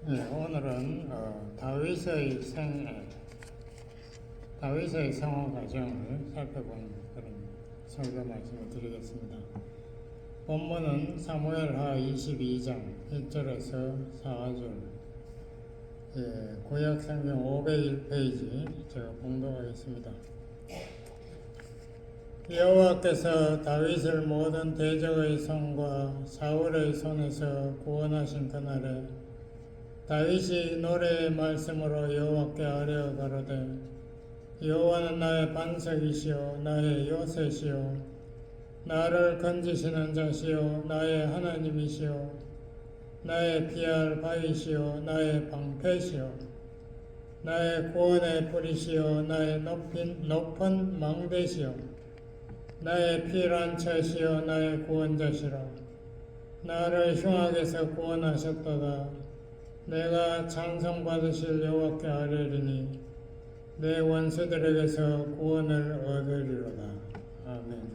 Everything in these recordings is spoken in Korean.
네, 오늘은 다윗의 성화 과정을 살펴보는 그런 설교 말씀을 드리겠습니다. 본문은 사무엘하 22장 1절에서 4절, 구약 성경 501페이지 제가 봉독하겠습니다. 여호와께서 다윗을 모든 대적의 손과 사울의 손에서 구원하신 그날에 다윗이 노래의 말씀으로 여호와께 아뢰어 가로되 여호와는 나의 반석이시요 나의 요새시요 나를 건지시는 자시요 나의 하나님이시요 나의 피할 바위시요 나의 방패시요 나의 구원의 뿌리시요 나의 높은 망대시요 나의 피란 처시요 나의 구원자시라. 나를 흉악에서 구원하셨도다. 내가 찬송받으실 여호와께 아뢰리니 내 원수들에게서 구원을 얻으리로다. 아멘.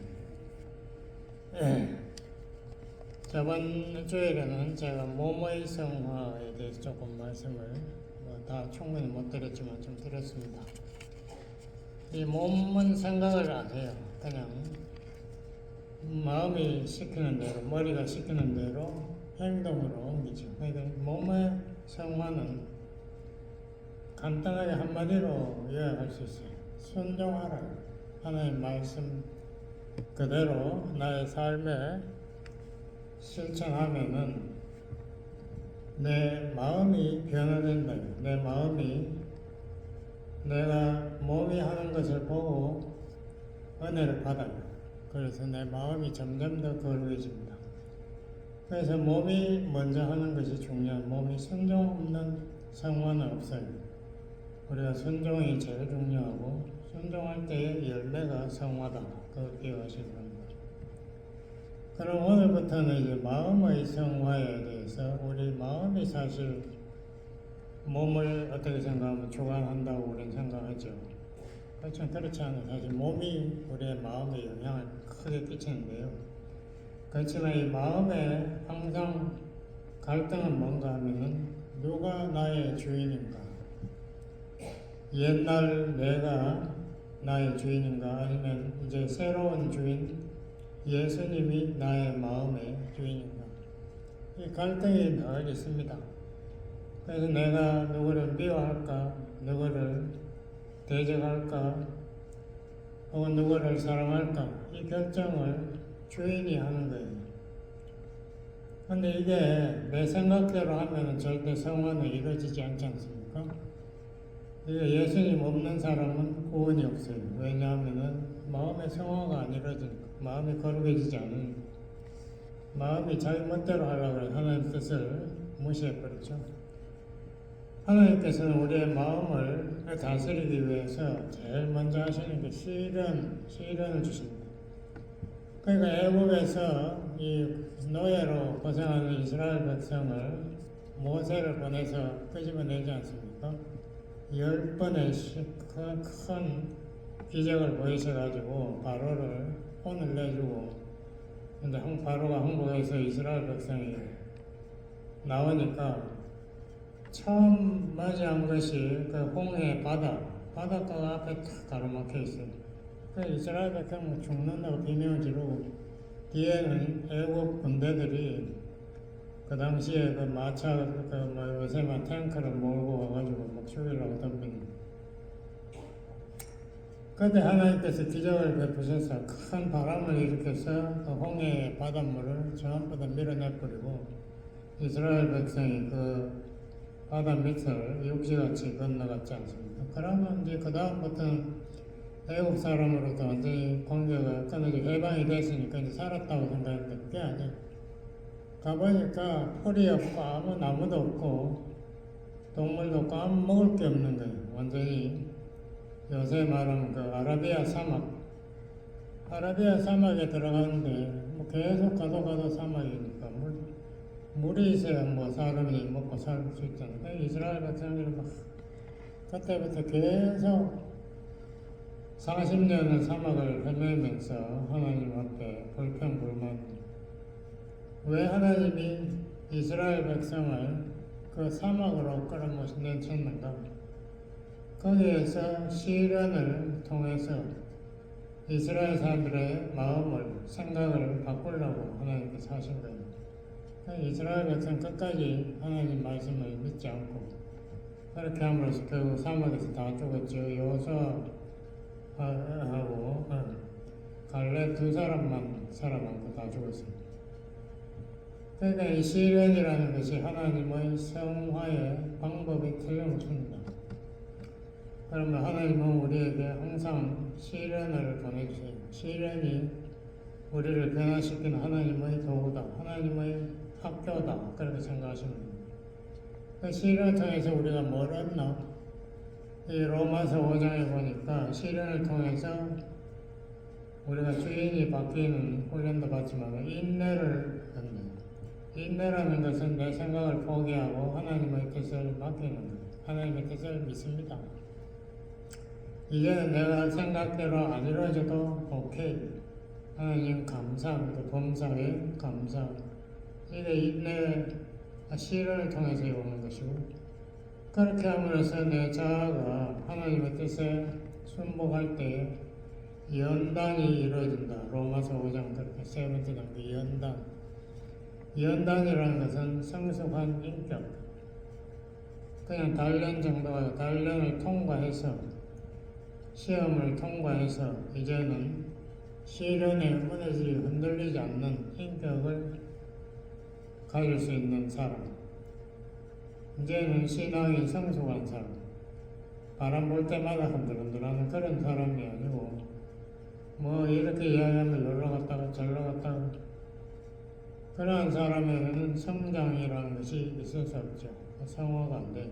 저번 주일에는 제가 몸의 성화에 대해서 조금 말씀을 다 충분히 못 드렸지만 좀 드렸습니다. 이 몸은 생각을 안 해요. 그냥 마음이 시키는 대로, 머리가 시키는 대로 행동으로 옮기죠. 그러니까 몸의 성화는 간단하게 한마디로 요약할 수 있어요. 순종하라. 하나님 말씀 그대로 나의 삶에 실천하면은 내 마음이 변화된다. 내 마음이 내가 몸이 하는 것을 보고 은혜를 받아요. 그래서 내 마음이 점점 더 거룩해집니다. 그래서 몸이 먼저 하는 것이 중요한, 몸이 순종 없는 성화는 없어요. 우리가 순종이 제일 중요하고 순종할 때의 열매가 성화다. 그걸 기억하시기 바랍니다. 그럼 오늘부터는 이제 마음의 성화에 대해서 우리 마음이 사실 몸을 어떻게 생각하면 주관한다고 우리는 생각하죠. 그렇지만 그렇지 않아요. 사실 몸이 우리의 마음에 영향을 크게 끼치는데요. 그렇지만 이 마음에 항상 갈등은 뭔가 하면은 누가 나의 주인인가? 옛날 내가 나의 주인인가? 아니면 이제 새로운 주인 예수님이 나의 마음의 주인인가? 이 갈등이 늘 있습니다. 그래서 내가 누구를 미워할까? 누구를 대적할까? 혹은 누구를 사랑할까? 이 결정을 주인이 하는 거예요. 근데 이게 내 생각대로 하면 절대 성화는 이루어지지 않지 않습니까? 이게 예수님 없는 사람은 구원이 없어요. 왜냐하면 마음의 성화가 안 이루어지니까. 마음이 거룩해지지 않은, 마음이 자기 멋대로 하려고 해서 하나님 뜻을 무시해버리죠. 하나님께서는 우리의 마음을 다스리기 위해서 제일 먼저 하시는 게 시련을 주십니다. 그러니까 애국에서 이 노예로 고생하는 이스라엘 백성을 모세를 보내서 끄집어내지 않습니까? 10번의 큰 기적을 보이셔가지고 바로를 혼을 내주고, 근데 바로가 항복해서 이스라엘 백성이 나오니까 처음 맞이한 것이 그 홍해 바닷가가 앞에 탁 가로막혀 있어요. 그 이스라엘 백성은 죽는다고 비명을 지르고, 뒤에는 애국 군대들이 그 당시에 그 마차, 요새만 탱크를 몰고 와가지고 막 죽이려고 덤비는. 그때 하나님께서 기적을 베푸셔서 큰 바람을 일으켜서 그 홍해의 바닷물을 전부 다 밀어내버리고, 이스라엘 백성이 그 바다 밑을 육지같이 건너갔지 않습니까? 그러면 이제 그 다음부터는 애국 사람으로부터 완전히 공격을 끊어지고 해방이 됐으니까 이제 살았다고 생각했는데 그게 아니에요. 가보니까 풀이 없고 아무 나무도 없고 동물도 없고 아무 먹을 게 없는 거예요. 완전히 요새 말하면 그 아라비아 사막에 들어가는데 뭐 계속 가도 사막이니까 물이 있어야 뭐 사람이 먹고 살 수 있잖아요. 이스라엘 백성들이 막 그때부터 계속 40년을 사막을 헤매면서 하나님 앞에 불평불만. 왜 하나님이 이스라엘 백성을 그 사막으로 끌어내쳤는가? 거기에서 시련을 통해서 이스라엘 사람들의 마음을, 생각을 바꾸려고 하나님께서 하신 거예요. 이스라엘 백성 끝까지 하나님 말씀을 믿지 않고 그렇게 함으로써 결국 사막에서 다 죽었죠. 여호수아하고 갈렙 두 사람만 살아남고 다 죽었습니다. 그러니까 이 시련이라는 것이 하나님의 성화의 방법이 틀림없습니다. 그러면 하나님은 우리에게 항상 시련을 보내주세요. 시련이 우리를 변화시키는 하나님의 도구다. 하나님의 학교다. 그렇게 생각하시면 됩니다. 그 시련을 통해서 우리가 뭘 얻나? 이 로마서 5장에 보니까 시련을 통해서 우리가 주인이 바뀌는 훈련도 받지만 인내를 얻는. 인내라는 것은 내 생각을 포기하고 하나님의 뜻을 맡기는 것. 하나님의 뜻을 믿습니다. 이제는 내가 생각대로 안 이루어져도 오케이. 하나님 감사합니다. 범사에 감사. 이게 인내 시련을 통해서 오는 것이고, 그렇게 함으로써 내 자아가 하나님의 뜻에 순복할 때 연단이 이루어진다. 로마서 5장 그렇게 세 번째 단계 연단. 연단이라는 것은 성숙한 인격. 그냥 단련 정도가 단련을 통과해서 시험을 통과해서 이제는 시련에 무너지게 흔들리지 않는 인격을 가질 수 있는 사람. 이제는 신앙이 성숙한 사람. 바람 불 때마다 흔들흔들하는 그런 사람이 아니고 뭐 이렇게 이야기하면 여기로 갔다가 저기로 갔다가 그러한 사람에게는 성장이라는 것이 있을 수 없죠. 성화가 안 돼요.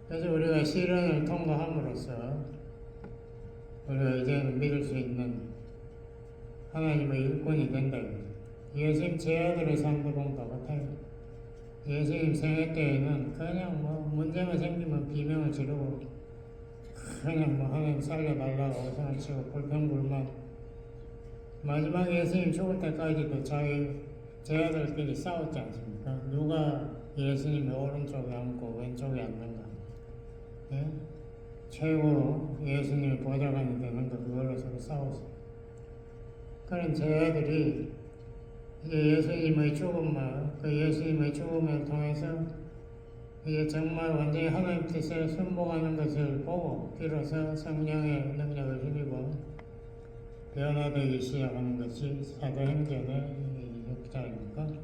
그래서 우리가 시련을 통과함으로써 우리가 이제는 믿을 수 있는 하나님의 일꾼이 된다. 예수님 제 아들의 삶도 보면 똑같아요. 예수님 생애 때에는 그냥 뭐 문제만 생기면 비명을 지르고 그냥 뭐 하나님 살려달라고 어성을 치고 불평불만. 마지막에 예수님 죽을 때까지도 제 아들끼리 싸웠지 않습니까? 누가 예수님의 오른쪽에 앉고 왼쪽에 앉는가? 예? 최고로 예수님의 보좌관이 되는 거 그걸로 서로 싸웠어요. 그런 제 아들이 이제 예수님의 죽음을 통해서 이제 정말 완전히 하나님 뜻에 순복하는 것을 보고 비로소 성령의 능력을 힘입어 변화되기 시작하는 것이 사도행전의 6장입니까?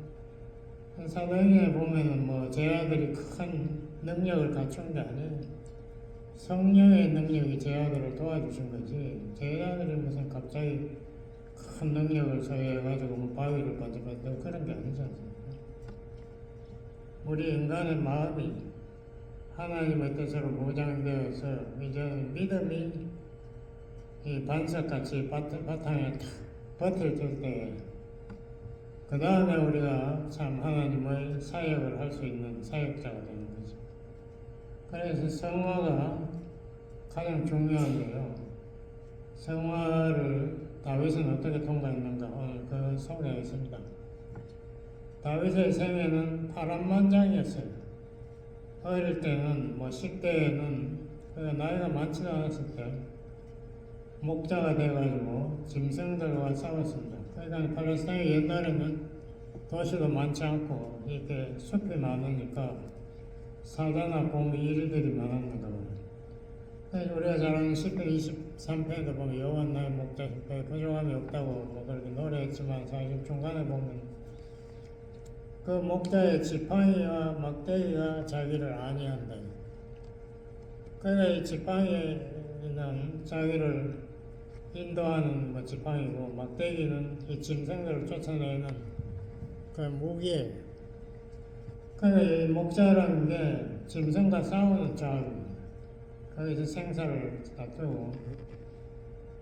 사도행전에 보면은 뭐 제 아들이 큰 능력을 갖춘 게 아니에요. 성령의 능력이 제 아들을 도와주신 거지. 제 아들이 무슨 갑자기 큰 능력을 소유해가지고 뭐 바위를 번쩍번쩍 그런 게 아니지 않습니까? 우리 인간의 마음이 하나님의 뜻으로 보장되어서 이제는 믿음이 이 반석같이 바탕에 탁 버텨질 때 그 다음에 우리가 참 하나님의 사역을 할 수 있는 사역자가 되는 거죠. 그래서 성화가 가장 중요한데요. 성화를 다윗은 어떻게 통과했는가 오늘 그 소개가 있습니다. 다윗의 생애는 파란만장이었어요. 어릴 때는 뭐 10대에는 나이가 많지도 않았을 때 목자가 돼가지고 짐승들과 싸웠습니다. 그러니까 팔레스타인 옛날에는 도시도 많지 않고 이렇게 숲이 많으니까 사자나 곰 이리들이 많았는가 봐요. 그래서 우리가 잘 아는 10편 23편에도 보면 여호와 나의 목자 부족함이 없다고 뭐 그렇게 노래했지만 사실 중간에 보면 그 목자의 지팡이와 막대기가 자기를 안위한다. 그러니까 이 지팡이는 자기를 인도하는 뭐 지팡이고 막대기는 이 짐승들을 쫓아내는 그 무기예요. 그러니까 이 목자라는 게 짐승과 싸우는 작업입니다. 거기서 생사를 다투고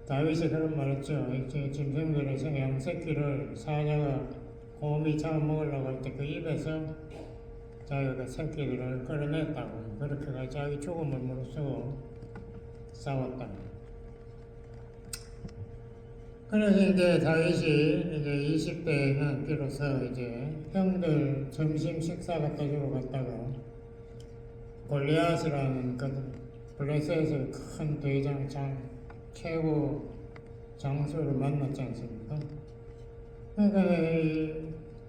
다윗이 그런 말 했죠. 짐승들의 양새끼를 사자가 곰이 잡아먹으려고 할 때 그 입에서 자기가 그 새끼들을 끌어냈다고 그렇게 자기 죽음을 무릅쓰고 싸웠다. 그래서 이제 다윗이 이제 20대에는 비로소 이제 형들 점심 식사 갖다 주러 갔다가 골리앗이라는 그 블레셋의 큰 대장 최고 장수를 만났지 않습니까? 그러니까 이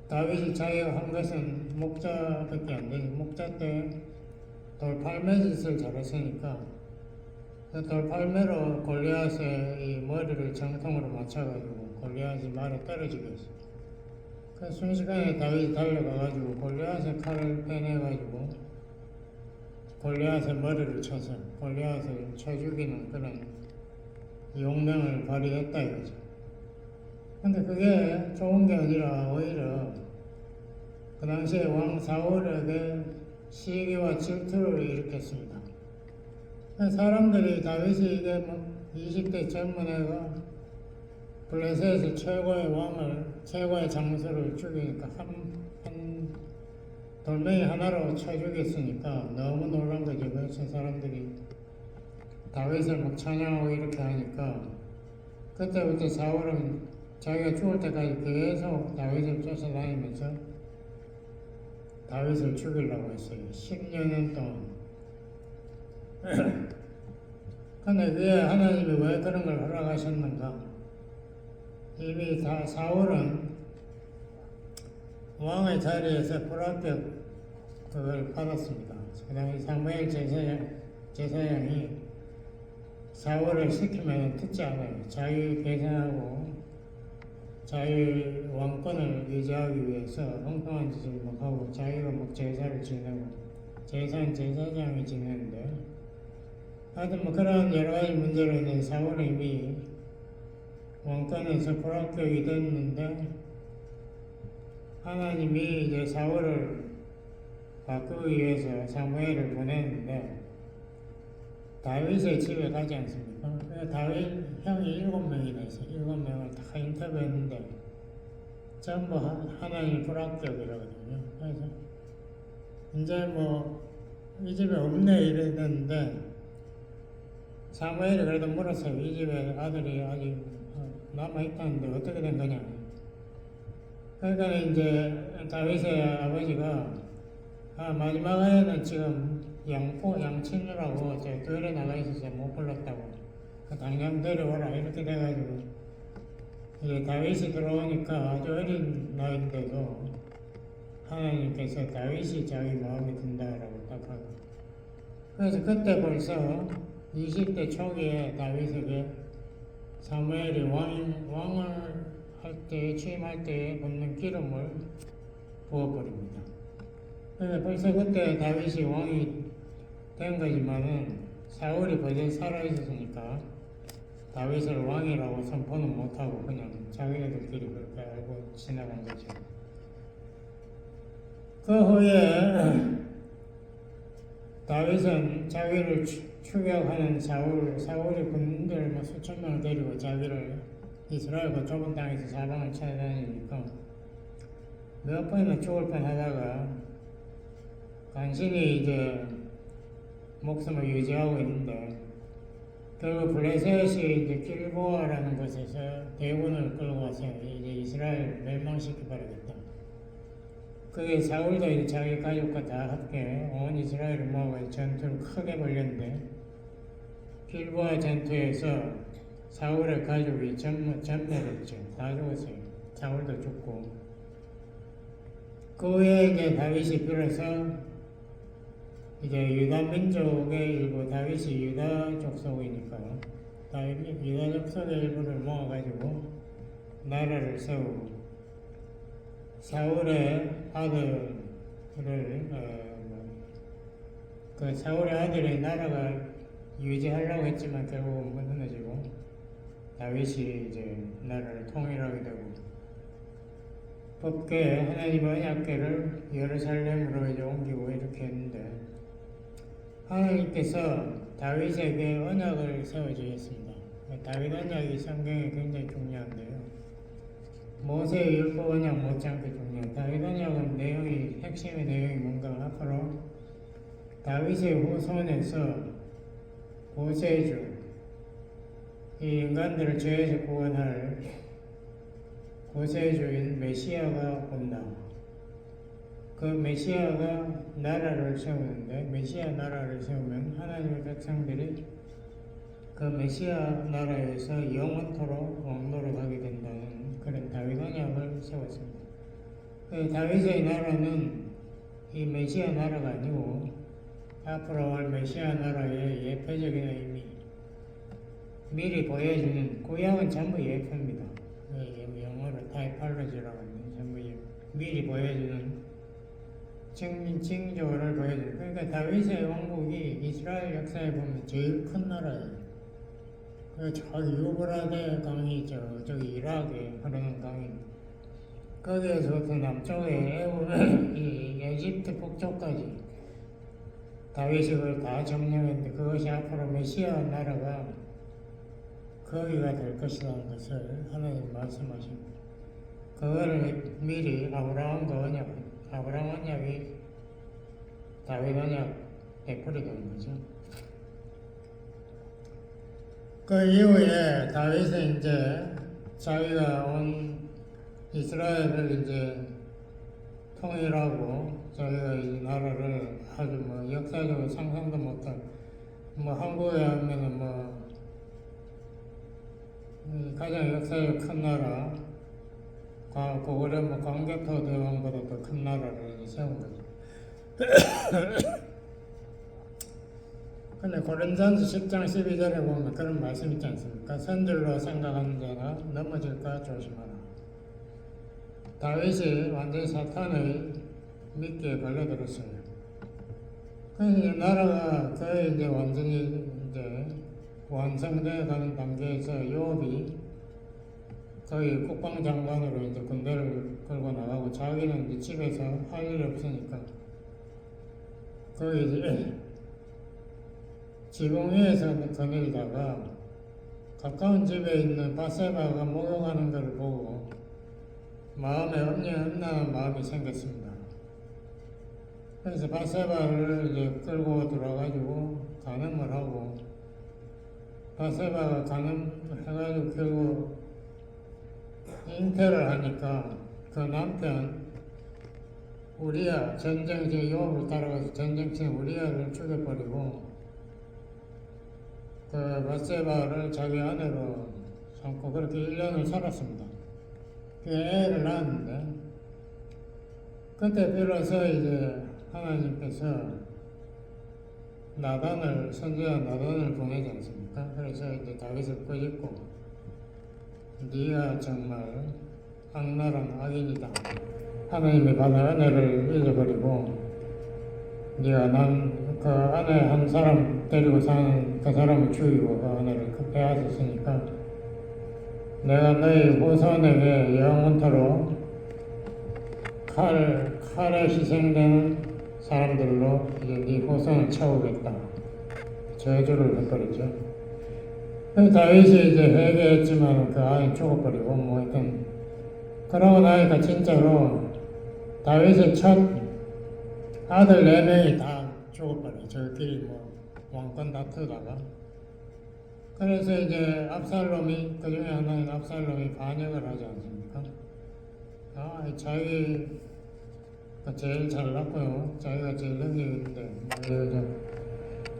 다윗이 자기가 한 것은 목자밖에 안 되니 목자 때 돌팔매짓을 잘했으니까 그 돌팔매로 골리앗의 이 머리를 정통으로 맞춰가지고 골리앗이 말에 떨어지게 했어. 그 순식간에 다윗이 달려가가지고 골리앗의 칼을 빼내가지고 골리앗의 머리를 쳐서 골리앗을 쳐 죽이는 그런 용맹을 발휘했다 이거죠. 근데 그게 좋은 게 아니라 오히려 그 당시에 왕 사울에게 시기와 질투를 일으켰습니다. 사람들이 다윗이 이게 뭐 20대 젊은 애가 블레셋의 최고의 왕을 최고의 장수를 죽이니까 한 돌멩이 하나로 쳐 죽였으니까 너무 놀란 거죠. 그래서 사람들이 다윗을 막 찬양하고 이렇게 하니까 그때부터 사울은 자기가 죽을 때까지 계속 다윗을 쫓아다니면서 다윗을 죽이려고 했어요. 10여 년 동안. 근데 왜 하나님이 왜 그런 걸 허락하셨는가? 이미 사울은 왕의 자리에서 불합격 그걸 받았습니다. 그 당시 사무엘 제사장이 사울을 시키면 듣지 않아요. 자기 계산하고 자기 왕권을 유지하기 위해서 엉뚱한 짓을 막 하고 자기가 막 제사를 지내고 제사는 제사장이 지내는데 하여튼 뭐 그런 여러 가지 문제로 인해 사울은 이미 왕권에서 불합격이 됐는데 하나님이 이제 사울을 바꾸기 위해서 사무엘을 보냈는데 다윗의 집에 가지 않습니까? 다윗 형이 7명이나 있어요. 7명을 다 인터뷰했는데 전부 하나님 불합격이라거든요. 그래서 이제 뭐 이 집에 없네 이랬는데 사무엘이 그래도 물었어요. 이 집에 아들이 아직 남아있다는데 어떻게 된 거냐. 그러니까 이제 다윗의 아버지가 마지막에는 지금 양치느라고 저 교회에 나가 있어서 못 불렀다고 당장 데려오라 이렇게 돼가지고 이제 다윗이 들어오니까 아주 어린 나이인데도 하나님께서 다윗이 자기 마음에 든다라고 딱 하고 그래서 그때 벌써 20대 초기에 다윗에게 사무엘이 왕을 할 때 취임할 때 붓는 기름을 부어버립니다. 그래서 벌써 그때 다윗이 왕이 된 거지만은 사울이 벌써 살아있었으니까 다윗을 왕이라고 선포는 못하고 그냥 자기네들끼리 그렇게 알고 지나간 거죠. 그 후에 다윗은 자기를 추격하는 사울이 군인들 뭐 수천 명을 데리고 자기를 이스라엘 그 좁은 땅에서 사방을 찾아다니니까 몇 번이나 죽을 뻔하다가 간신히 이제 목숨을 유지하고 있는데 결국 블레셋이 이제 길보아라는 곳에서 대군을 끌고 와서 이제 이스라엘 멸망시켜 버리겠다. 그게 사울도 이제 자기 가족과 다 함께 온 이스라엘을 모아서 전투를 크게 벌였는데 길보아 전투에서 사울의 가족이 전멸했죠. 다 죽었어요. 사울도 죽고 그 후에 이제 다윗이 비로소 이제 유다 민족의 일부 다윗이 유다 족속이니까 유다 족속의 일부를 모아가지고 나라를 세우고 사울의 아들을 그 사울의 아들의 나라가 유지하려고 했지만 결국은 무너지고 다윗이 이제 나라를 통일하게 되고 법궤 하나님의 언약궤를 예루살렘으로 이제 옮기고 이렇게 했는데 하나님께서 다윗에게 언약을 세워주셨습니다. 다윗 언약이 성경에 굉장히 중요한데요. 모세의 율법 언약 못지않게 중요해요. 다윗 언약은 핵심의 내용이 뭔가 앞으로 다윗의 후손에서 구세주 이 인간들을 죄에서 구원할 구세주인 메시아가 온다. 그 메시아가 나라를 세우는데, 메시아 나라를 세우면 하나님의 백성들이 그 메시아 나라에서 영원토록 왕노릇하게 된다는 그런 다윗 언약을 세웠습니다. 그 다윗의 나라는 이 메시아 나라가 아니고 앞으로 올 메시아 나라의 예표적인 의미, 미리 보여주는, 구약은 전부 예표입니다. 영어로 타이팔로지라고 하는데 전부 미리 보여주는 징조를 보여주는, 그러니까 다윗의 왕국이 이스라엘 역사에 보면 제일 큰 나라예요. 저기 유브라데 강이 있죠. 저기 이라크에 흐르는 강이, 거기에서부터 남쪽에 이 에집트 북쪽까지 다윗이 그걸 다 점령했는데, 그것이 앞으로 메시아 나라가 거기가 될 것이라는 것을 하나님 말씀하십니다. 그거를 미리 아브라함과 아브라함 언약이 다윗 언약 되풀이 되는 거죠. 그 이후에 다윗은 이제 자기가 온 이스라엘을 이제 통일하고 자기가 이 나라를 아주 역사적으로 상상도 못한, 한국에 하면은 가장 역사적 큰 나라, 고구려 광개토 대왕보다 더 큰 나라를 세운 거죠. 근데 고린전서 10장 12절에 보면 그런 말씀 있지 않습니까? 선줄로 생각하는 자가 넘어질까 조심하라. 다윗이 완전히 사탄의 미끼에 걸려들었어요. 그래서 나라가 거의 이제 완전히 이제 완성되어 가는 단계에서 요압이 거의 국방장관으로 이제 군대를 끌고 나가고, 자기는 이제 집에서 할 일이 없으니까 거기 이제 지붕 위에서 거닐다가 가까운 집에 있는 바세바가 목욕하는 것을 보고 마음에 엄연한 마음이 생겼습니다. 그래서 바세바를 이제 끌고 들어가지고 간음을 하고, 바세바가 간음해가지고 결국 잉태를 하니까 그 남편 우리야, 전쟁 요압을 따라가서 전쟁친 우리야를 죽여버리고 그 바세바를 자기 아내로 삼고 그렇게 1년을 살았습니다. 그 애를 낳았는데, 그때 비로소 이제 하나님께서 선지자 나단을 보내지 않습니까? 그래서 이제 다윗을 꾸짖고, 네가 정말 악랄한 악인이다. 하나님의 받은 은혜를 잊어버리고 네가 그 아내 한 사람 데리고 사는 그 사람을 죽이고 그 아내를 빼앗았으니까 내가 너희 후손에게 영원토록 칼에 희생되는 사람들로 이제 네 후손을 채우겠다. 저주를 해버렸죠. 다윗이 이제 회개했지만 그 아이 죽어버리고 하여튼 그러고 나니까 진짜로 다윗의 첫 아들 4명이 다 죽어버려요. 저희끼리 왕권 다투다가. 그래서 이제 압살롬이, 그 중에 하나인 압살롬이 반역을 하지 않습니까? 자기가 제일 잘났고요. 자기가 제일 능력이 있는데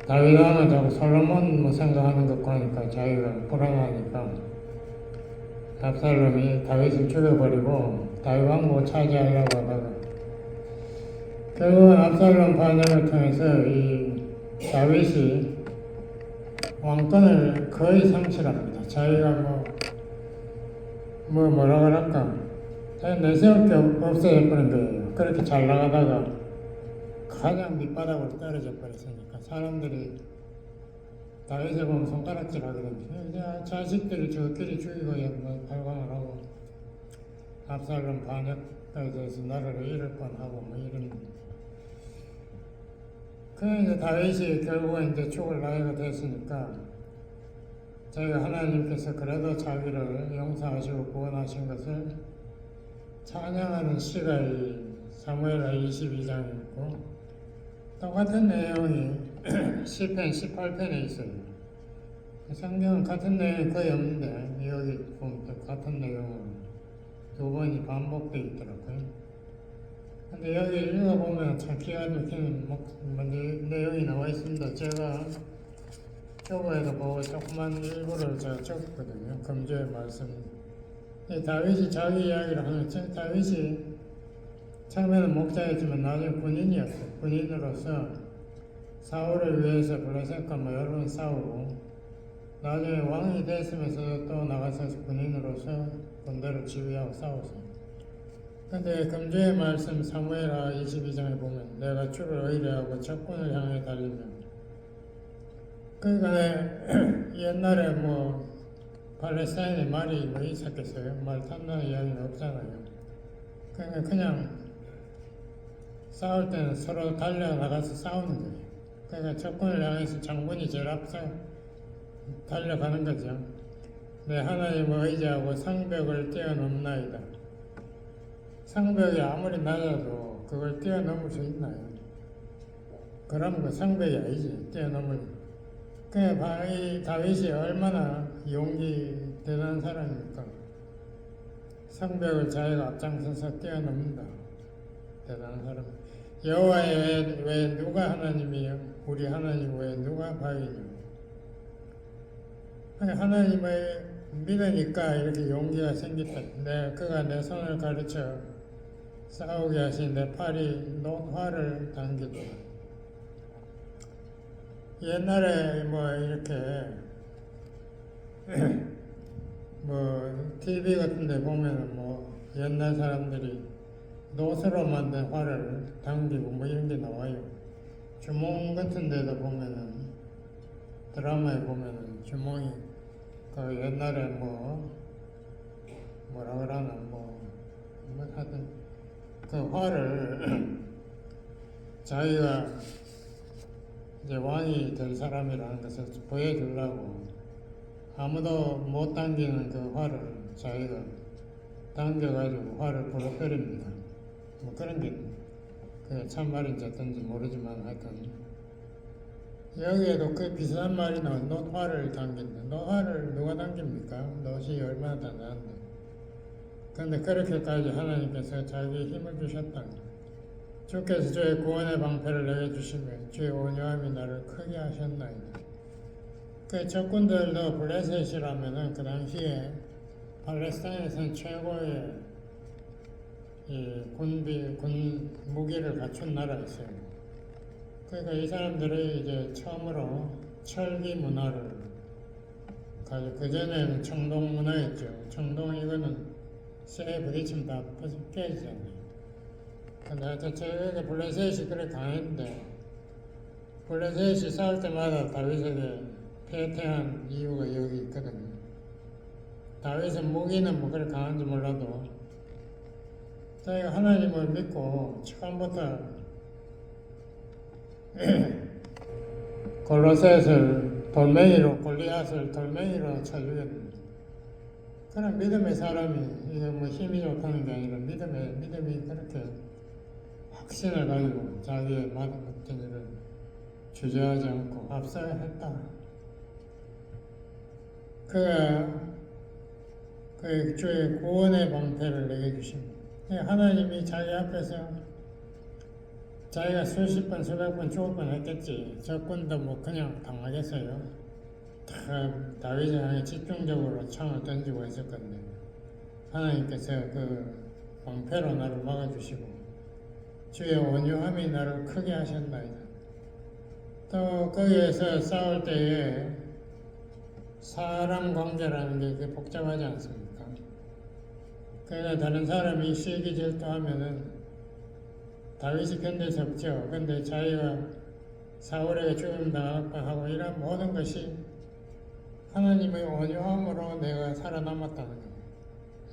다윗 왕은 자꾸 솔로몬 생각하는 것 같으니까 자기가 불안하니까 압살롬이 다윗을 죽여버리고 다윗 왕국 차지하려고 하다가 결국은 압살롬 반역을 통해서 이 다윗이 왕권을 거의 상실합니다. 자기가 뭐라 그럴까, 내세울 게 없어져버린 거예요. 그렇게 잘 나가다가 가장 밑바닥으로 떨어져 버렸으니까 사람들이 다윗을 보면 손가락질 하게 됩니다. 자식들이 저끼리 죽이고 발광을 하고 압살롬 반역에 대해서 나라를 잃을 뻔하고 이런. 그래서 다윗이 결국은 이제 죽을 나이가 됐으니까 저희가 하나님께서 그래도 자기를 용서하시고 구원하신 것을 찬양하는 시가 이 사무엘하 22장에 있고, 똑같은 내용이 시편 18편에 있어요. 성경은 같은 내용이 거의 없는데 여기 보면 또 같은 내용은 두 번이 반복되어 있더라고요. 근데 여기 읽어보면 참 기가 막히는 내용이 나와 있습니다. 제가 표고에도 보고 조그만 일부를 제가 적었거든요. 금주의 말씀. 다윗이 자기 이야기를 하는, 다윗이 처음에는 목자였지만 나중에 군인이었어요. 군인으로서 사울을 위해서 블레셋과 여러 번 싸우고 나중에 왕이 됐으면서 또 나가서 군인으로서 군대를 지휘하고 싸웠어요. 근데 금주의 말씀 사무엘하 22장에 보면 내가 주를 의뢰하고 적군을 향해 달리며, 그러니까 옛날에 팔레스타인에 말이 있었겠어요? 말 탄다는 이야기는 없잖아요. 그러니까 그냥 싸울 때는 서로 달려나가서 싸우는 거예요. 그러니까 적군을 향해서 장군이 제일 앞서 달려가는 거죠. 내 하나님을 의지하고 성벽을 뛰어넘나이다. 성벽이 아무리 낮아도 그걸 뛰어넘을 수 있나요? 그럼 그 성벽이 아니지, 뛰어넘을. 이 다윗이 얼마나 용기 대단한 사람입니까? 성벽을 자기가 앞장서서 뛰어넘는다. 대단한 사람. 여호와의 왜 누가 하나님이요? 우리 하나님 왜 누가 바위냐? 하나님을 믿으니까 이렇게 용기가 생겼다. 그가 내 손을 가르쳐 싸우게 하신 내 팔이 활을 당기더라. 옛날에 이렇게 TV 같은 데 보면은 옛날 사람들이 노스로 만든 활을 당기고 이런 게 나와요. 주몽 같은 데도 보면은, 드라마에 보면은 주몽이 그 옛날에 뭐라 그러나 하여튼 그 활을 자기가 이제 왕이 될 사람이라는 것을 보여주려고 아무도 못 당기는 그 활을 자기가 당겨가지고 활을 부러뜨립니다. 그런 게 그게 참말인지 어떤지 모르지만 하여튼 여기에도 그 비슷한 말이 나와요. 놋활을 당긴다. 놋활을 누가 당깁니까? 놋이 얼마나 단단한데. 그런데 그렇게까지 하나님께서 자기 힘을 주셨다. 주께서 주의 구원의 방패를 내게 주시며 주의 온유함이 나를 크게 하셨나이다. 그 적군들도 블레셋이라면은 그 당시에 팔레스타인에서는 최고의 군 무기를 갖춘 나라였어요. 그러니까 이 사람들이 이제 처음으로 철기 문화를 가지고, 그전에는 청동 문화였죠. 청동 이거는 쇠에 부딪히면 다 깨지잖아요. 근데 하여튼 저기 블레셋이 그래 강했는데, 블레셋이 싸울 때마다 다윗에게 패퇴한 이유가 여기 있거든요. 다윗은 무기는 그래 강한지 몰라도 자기가 하나님을 믿고 처음부터 골리앗을 돌멩이로 쳐주겠는데, 그런 믿음의 사람이 이거 힘이 좋다는 게 아니라 믿음이 그렇게 확신을 가지고 자기의 맡은 일을 주저하지 않고 앞서야 했다. 그 주의 구원의 방패를 내게 주십니다. 하나님이 자기 앞에서 자기가 수십 번, 수백 번 죽을 뻔 했겠지. 적군도 그냥 당하겠어요. 다윗을 향해 집중적으로 창을 던지고 있을 건데, 하나님께서 그 방패로 나를 막아주시고, 주의 온유함이 나를 크게 하셨나이다. 또 거기에서 싸울 때에 사람 관계라는 게 복잡하지 않습니까? 그러니까 다른 사람이 시기 질투하면은 다윗이 견딜 수 없죠. 근데 자기가 사울에게 죽임 당하고 하고 이런 모든 것이 하나님의 온유함으로 내가 살아남았다는 거예요.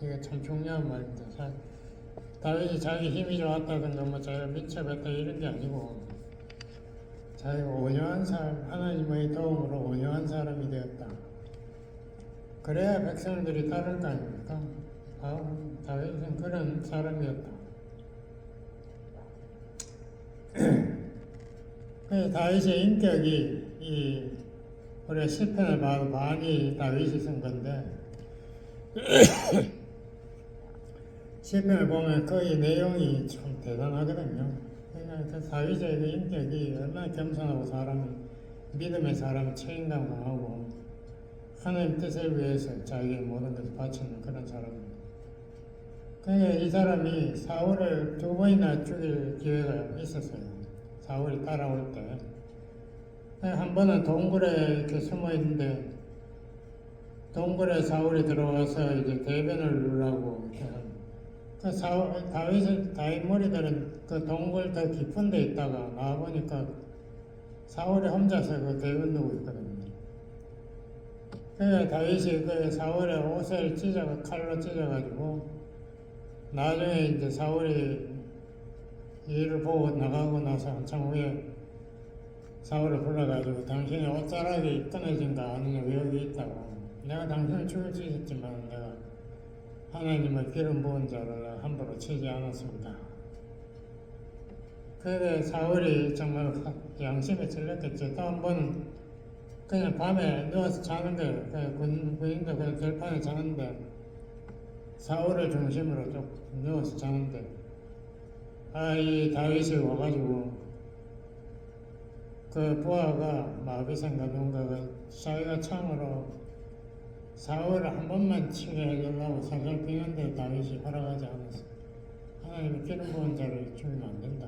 이게 참 중요한 말입니다. 다윗이 자기 힘이 좋았다든가 자기가 민첩했다 이런 게 아니고, 자기가 온유한 사람, 하나님의 도움으로 온유한 사람이 되었다. 그래야 백성들이 따를 거 아닙니까? 다윗은 그런 사람이었다. 다윗의 인격이 우리가 시편을 봐도 많이 다윗이 쓴 건데 시편을 보면 거의 내용이 참 대단하거든요. 그냥 그 다윗의 그 인격이 얼마나 겸손하고 사람이 믿음의 사람이 책임감 강하고 하나님 뜻을 위해서 자기의 모든 것을 바치는 그런 사람입니다. 그러니까 이 사람이 사울을 2번이나 죽일 기회가 있었어요. 사울이 따라올 때. 한 번은 동굴에 이렇게 숨어 있는데 동굴에 사울이 들어와서 이제 대변을 누르라고 이렇게 합니다. 다윗 머리들은 그 동굴 더 깊은 데 있다가 나와보니까 사울이 혼자서 그 대변 누고 있거든요. 그래서 다윗이 그 사울의 옷을 칼로 찢어가지고 나중에 이제 사울이 이를 보고 나가고 나서 한참 후에 사울을 불러가지고 당신의 옷자락이 끊어진 거 아느냐 왜 여기 있다고 내가 당신을 죽일 수 있었지만 내가 하나님의 기름 부은 자를 함부로 치지 않았습니다. 그래 사울이 정말 양심에 찔렸겠죠. 또 한 번은 그냥 밤에 누워서 자는 거예요. 군인도 그냥 들판에 자는데 사울을 중심으로 쭉 누워서 자는데 이 다윗이 와가지고 그 부하가 마비생가 누군가가 자기가 창으로 사울을 한 번만 치게 해주려고 살살 비는데 다윗이 허락하지 않았어. 하나님의 기름 부은 자를 죽이면 안 된다.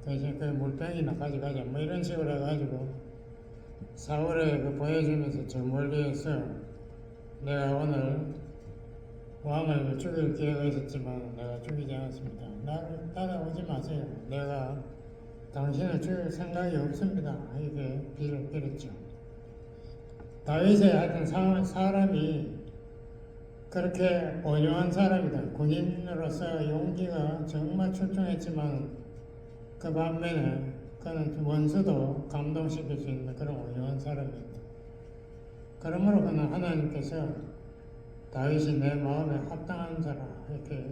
그래서 그 물병이나 가져가자 뭐 이런 식으로 해가지고 사울을 그 보여주면서 저 멀리에서 내가 오늘 왕을 죽일 기회가 있었지만 내가 죽이지 않았습니다. 나를 따라오지 마세요. 내가 당신을 죽일 생각이 없습니다. 이게 빌었죠. 다윗의 하여튼 사람이 그렇게 온유한 사람이다. 군인으로서 용기가 정말 출중했지만 그 반면에 그는 원수도 감동시킬 수 있는 그런 온유한 사람이었다. 그러므로 그는 하나님께서 다윗이 내 마음에 합당한 자라 이렇게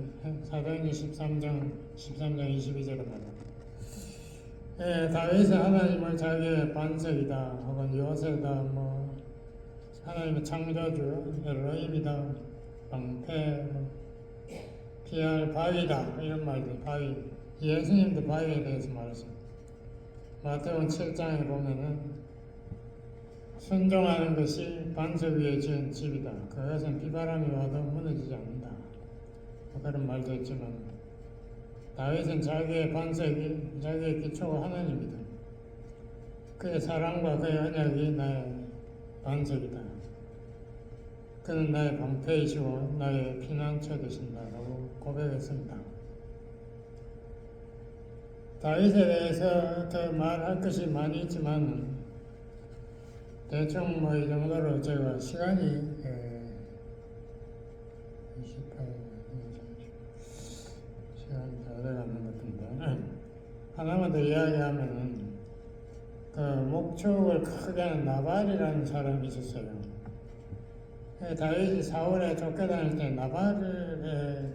사도행전 13장 22절에 말합니다. 다윗은 하나님을 자기의 반석이다 혹은 요새다 뭐 하나님의 창조주 엘로힘이다 방패 피할 바위다 이런 말들 바위 예수님도 바위에 대해서 말했습니다. 마태복음 7장에 보면은 순종하는 것이 반석 위에 지은 집이다. 그것은 비바람이 와도 무너지지 않는다. 그런 말도 있지만 다윗은 자기의 반석이 자기의 기초가 하나님이다. 그의 사랑과 그의 언약이 나의 반석이다. 그는 나의 방패이시고 나의 피난처 되신다라고 고백했습니다. 다윗에 대해서 더 말할 것이 많이 있지만 대충 뭐 이 정도로 제가 시간이 28 시간이 다 돼가는 것 같은데 하나만 더 이야기하면은 그 목축을 크게 하는 나발이라는 사람이 있었어요. 다윗이 사울에 쫓겨다닐 때 나발의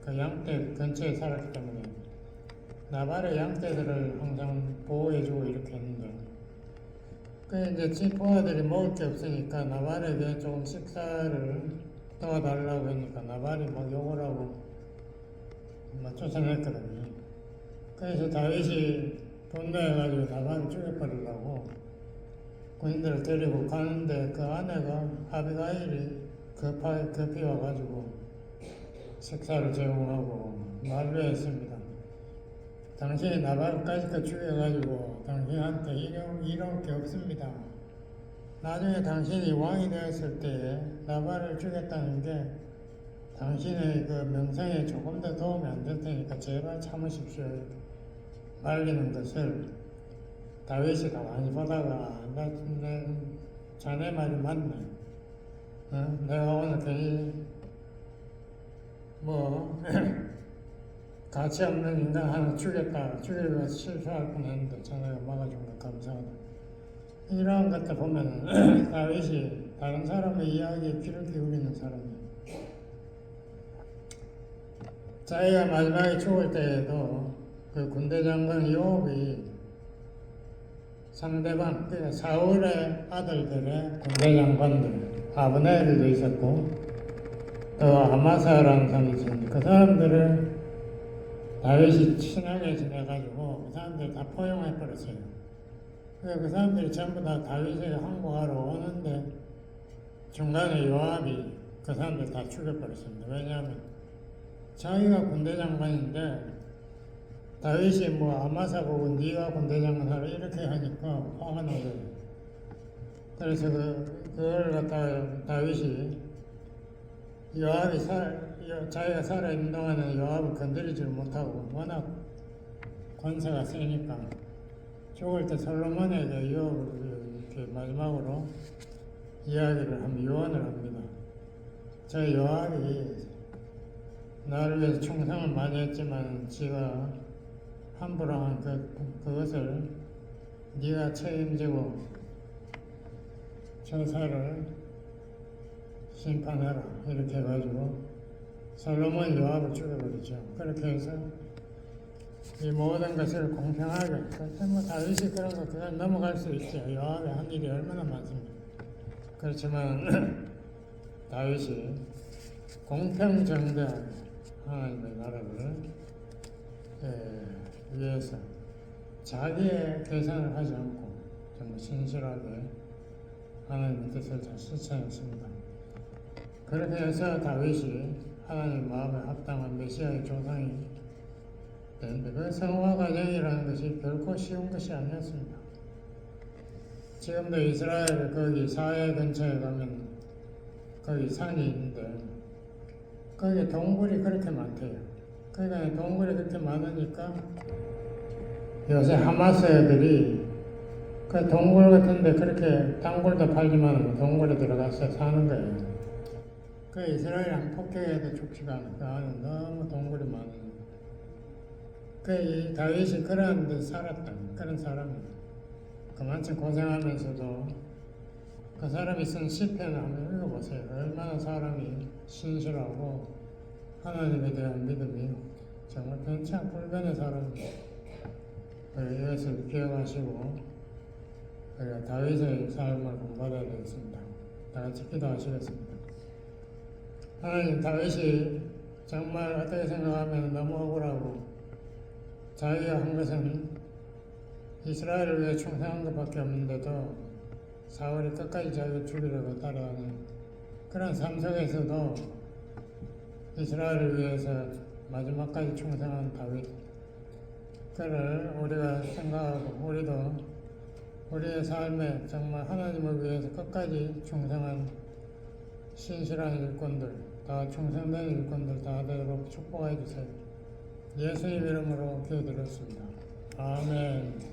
그 양떼 근처에 살았기 때문에 나발의 양떼들을 항상 보호해주고 이렇게 했는데 그 이제 집부하들이 먹을 게 없으니까 나발에게 조금 식사를 도와달라고 하니까 나발이 막 욕을 하고 막 쫓아냈거든요. 그래서 다윗이 분노해가지고 나발을 죽여버리려고 군인들을 데리고 가는데 그 아내가 아비가일이 급히 와가지고 식사를 제공하고 말로 했습니다. 당신이 나발까지 죽여가지고 당신한테 이로울 게 없습니다. 나중에 당신이 왕이 되었을 때에 나발을 죽였다는 게 당신의 그 명성에 조금 더 도움이 안 될 테니까 제발 참으십시오. 말리는 것을 다윗이 가만히 보다가 자네 말이 맞네. 내가 오늘 괜히 뭐 가치 없는 인간 하나 죽이려고 실수할 뻔했는데 자네가 막아준 거 감사하다. 이러한 것들 보면은 다윗이 다른 사람의 이야기에 귀를 기울이는 사람이에요. 자기가 마지막에 죽을 때에도 그 군대 장관 요압이 상대방, 그러니까 사울의 아들들의 군대 장관들, 아브넬도 있었고, 또 아마사라는 사람이 있었는데, 그 사람들을 다윗이 친하게 지내가지고, 그 사람들 다 포용해버렸어요. 그 사람들이 전부 다 다윗을 항복하러 오는데, 중간에 요압이 그 사람들 다 죽여버렸습니다. 왜냐하면, 자기가 군대 장관인데, 다윗이 뭐 아마사 보고 네가 군대 장관 하라 이렇게 하니까 화가 나요. 그래서 그걸 갖다가 다윗이 요압이 자기가 살아있는 동안에 요압을 건드리지를 못하고 워낙 권세가 세니까 죽을 때 솔로몬에게 요압을 이렇게 마지막으로 이야기를 하면 유언을 합니다. 저 요압이 나를 위해서 충성을 많이 했지만 지가 함부로 한 그것을 네가 책임지고 저사를 심판해라 이렇게 해가지고 솔로몬 요압을 죽여버리죠. 그렇게 해서 이 모든 것을 공평하게 그때 뭐 다윗이 그런 거 그냥 넘어갈 수 있죠. 요압이 한 일이 얼마나 많습니까. 그렇지만 다윗이 공평정대하게 하나님의 나라를 위해서 자기의 계산을 하지 않고 정말 신실하게 하나님의 뜻을 잘 실천했습니다. 그렇게 해서 다윗이 하나님 마음에 합당한 메시아의 조상이 되는데 그 성화 과정이라는 것이 결코 쉬운 것이 아니었습니다. 지금도 이스라엘 거기 사해 근처에 가면 거기 산이 있는데 거기에 동굴이 그렇게 많대요. 그러니까 동굴이 그렇게 많으니까 요새 하마스 애들이 그 동굴 같은데 그렇게 단굴도 팔지만 동굴에 들어가서 사는 거예요. 그 이스라엘은 폭격해도 죽지가 않아. 그 안에 너무 동굴이 많으니까. 그 다윗이 그런 데 살았던 그런 사람이에요. 그만큼 고생하면서도 그 사람이 쓴 시편을 한번 읽어보세요. 얼마나 사람이 신실하고 하나님에 대한 믿음이 정말 불변의 사람이에요. 이것을 기억하시고 우리가 다윗의 삶을 본받아야 되겠습니다. 다 같이 기도하시겠습니다. 하나님, 다윗이 정말 어떻게 생각하면 너무 억울하고 자기가 한 것은 이스라엘을 위해 충성한 것밖에 없는데도 사울이 끝까지 자기를 죽이려고 따라하는 그런 삶 속에서도 이스라엘을 위해서 마지막까지 충성한 다윗, 그를 우리가 생각하고 우리도 우리의 삶에 정말 하나님을 위해서 끝까지 충성한 신실한 일꾼들, 다 충성된 일꾼들 다 되도록 축복해 주세요. 예수님 이름으로 기도드렸습니다. 아멘.